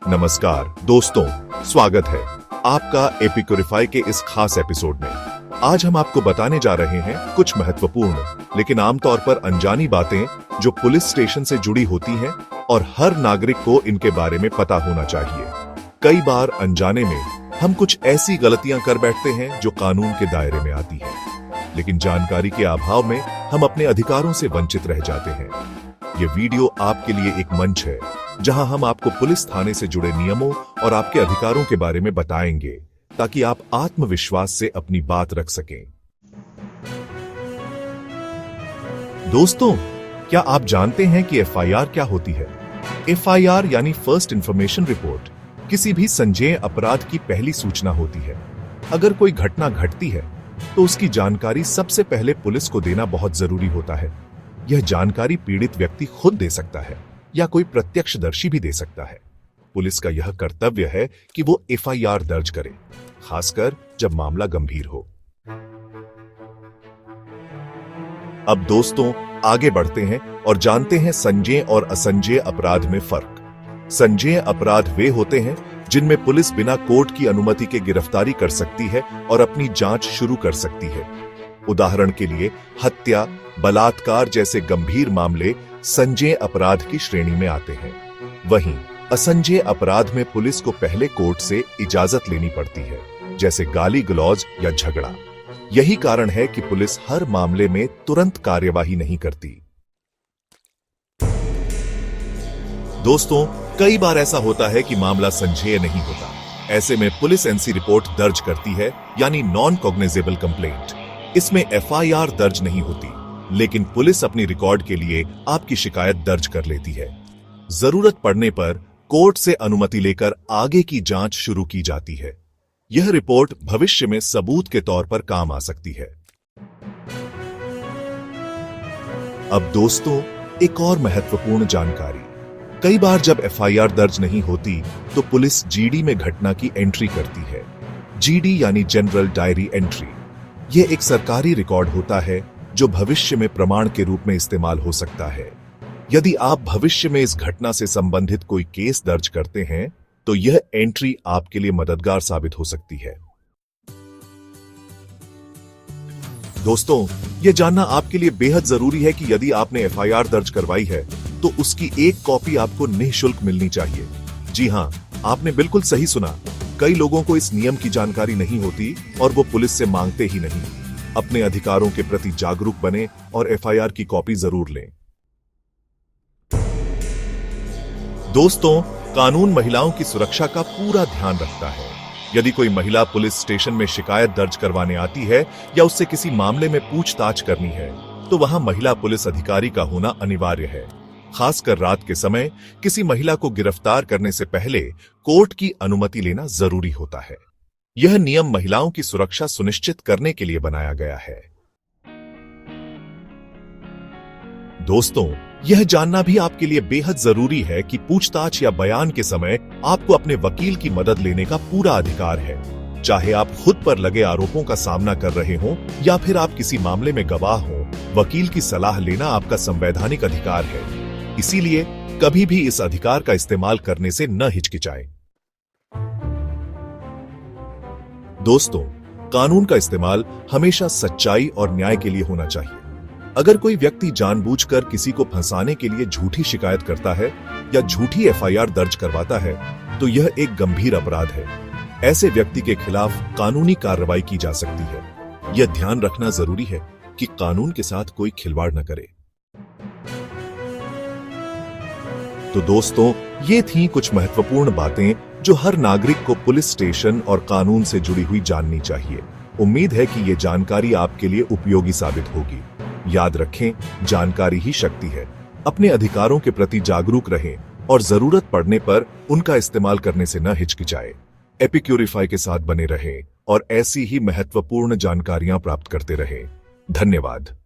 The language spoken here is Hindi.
नमस्कार दोस्तों, स्वागत है आपका एपिक्यूरिफाई के इस खास एपिसोड में। आज हम आपको बताने जा रहे हैं कुछ महत्वपूर्ण लेकिन आमतौर पर अनजानी बातें जो पुलिस स्टेशन से जुड़ी होती हैं और हर नागरिक को इनके बारे में पता होना चाहिए। कई बार अनजाने में हम कुछ ऐसी गलतियां कर बैठते हैं जो कानून के दायरे में आती है, लेकिन जानकारी के अभाव में हम अपने अधिकारों से वंचित रह जाते हैं। ये वीडियो आपके लिए एक मंच है जहां हम आपको पुलिस थाने से जुड़े नियमों और आपके अधिकारों के बारे में बताएंगे ताकि आप आत्मविश्वास से अपनी बात रख सकें। दोस्तों, क्या आप जानते हैं कि एफआईआर क्या होती है? एफआईआर यानी फर्स्ट इंफॉर्मेशन रिपोर्ट किसी भी संज्ञेय अपराध की पहली सूचना होती है। अगर कोई घटना घटती है तो उसकी जानकारी सबसे पहले पुलिस को देना बहुत जरूरी होता है। यह जानकारी पीड़ित व्यक्ति खुद दे सकता है या कोई प्रत्यक्षदर्शी भी दे सकता है। पुलिस का यह कर्तव्य है कि वो एफआईआर दर्ज करे, खासकर जब मामला गंभीर हो। अब दोस्तों, आगे बढ़ते हैं और जानते हैं संज्ञेय और असंज्ञेय अपराध में फर्क। संज्ञेय अपराध वे होते हैं जिनमें पुलिस बिना कोर्ट की अनुमति के गिरफ्तारी कर सकती है और अपनी जांच शुरू कर सकती है। उदाहरण के लिए हत्या, बलात्कार जैसे गंभीर मामले संज्ञेय अपराध की श्रेणी में आते हैं। वहीं असंज्ञेय अपराध में पुलिस को पहले कोर्ट से इजाजत लेनी पड़ती है, जैसे गाली गलौज या झगड़ा। यही कारण है कि पुलिस हर मामले में तुरंत कार्यवाही नहीं करती। दोस्तों, कई बार ऐसा होता है कि मामला संज्ञेय नहीं होता। ऐसे में पुलिस एनसी रिपोर्ट दर्ज करती है, यानी नॉन कॉग्निजेबल कंप्लेंट। इसमें एफआईआर दर्ज नहीं होती, लेकिन पुलिस अपनी रिकॉर्ड के लिए आपकी शिकायत दर्ज कर लेती है। जरूरत पड़ने पर कोर्ट से अनुमति लेकर आगे की जांच शुरू की जाती है। यह रिपोर्ट भविष्य में सबूत के तौर पर काम आ सकती है। अब दोस्तों, एक और महत्वपूर्ण जानकारी। कई बार जब एफआईआर दर्ज नहीं होती तो पुलिस जीडी में घटना की एंट्री करती है। जीडी यानी जनरल डायरी एंट्री। यह एक सरकारी रिकॉर्ड होता है जो भविष्य में प्रमाण के रूप में इस्तेमाल हो सकता है। यदि आप भविष्य में इस घटना से संबंधित कोई केस दर्ज करते हैं तो यह एंट्री आपके लिए मददगार साबित हो सकती है। दोस्तों, यह जानना आपके लिए बेहद जरूरी है कि यदि आपने एफआईआर दर्ज करवाई है तो उसकी एक कॉपी आपको निःशुल्क मिलनी चाहिए। जी हां, आपने बिल्कुल सही सुना। कई लोगों को इस नियम की जानकारी नहीं होती और वो पुलिस से मांगते ही नहीं। अपने अधिकारों के प्रति जागरूक बने और एफआईआर की कॉपी जरूर लें। दोस्तों, कानून महिलाओं की सुरक्षा का पूरा ध्यान रखता है। यदि कोई महिला पुलिस स्टेशन में शिकायत दर्ज करवाने आती है या उससे किसी मामले में पूछताछ करनी है तो वहां महिला पुलिस अधिकारी का होना अनिवार्य है। खासकर रात के समय किसी महिला को गिरफ्तार करने से पहले कोर्ट की अनुमति लेना जरूरी होता है। यह नियम महिलाओं की सुरक्षा सुनिश्चित करने के लिए बनाया गया है। दोस्तों, यह जानना भी आपके लिए बेहद जरूरी है कि पूछताछ या बयान के समय आपको अपने वकील की मदद लेने का पूरा अधिकार है। चाहे आप खुद पर लगे आरोपों का सामना कर रहे हों या फिर आप किसी मामले में गवाह हों, वकील की सलाह लेना आपका संवैधानिक अधिकार है। इसीलिए कभी भी इस अधिकार का इस्तेमाल करने से न हिचकिचाएं। दोस्तों, कानून का इस्तेमाल हमेशा सच्चाई और न्याय के लिए होना चाहिए। अगर कोई व्यक्ति जानबूझकर किसी को फंसाने के लिए झूठी शिकायत करता है या झूठी एफआईआर दर्ज करवाता है तो यह एक गंभीर अपराध है। ऐसे व्यक्ति के खिलाफ कानूनी कार्रवाई की जा सकती है। यह ध्यान रखना जरूरी है कि कानून के साथ कोई खिलवाड़ न करे। तो दोस्तों, ये थी कुछ महत्वपूर्ण बातें जो हर नागरिक को पुलिस स्टेशन और कानून से जुड़ी हुई जाननी चाहिए। उम्मीद है कि ये जानकारी आपके लिए उपयोगी साबित होगी। याद रखें, जानकारी ही शक्ति है। अपने अधिकारों के प्रति जागरूक रहें और जरूरत पड़ने पर उनका इस्तेमाल करने से न हिचकिचाएं। एपिक्यूरिफाई के साथ बने रहें और ऐसी ही महत्वपूर्ण जानकारियां प्राप्त करते रहें। धन्यवाद।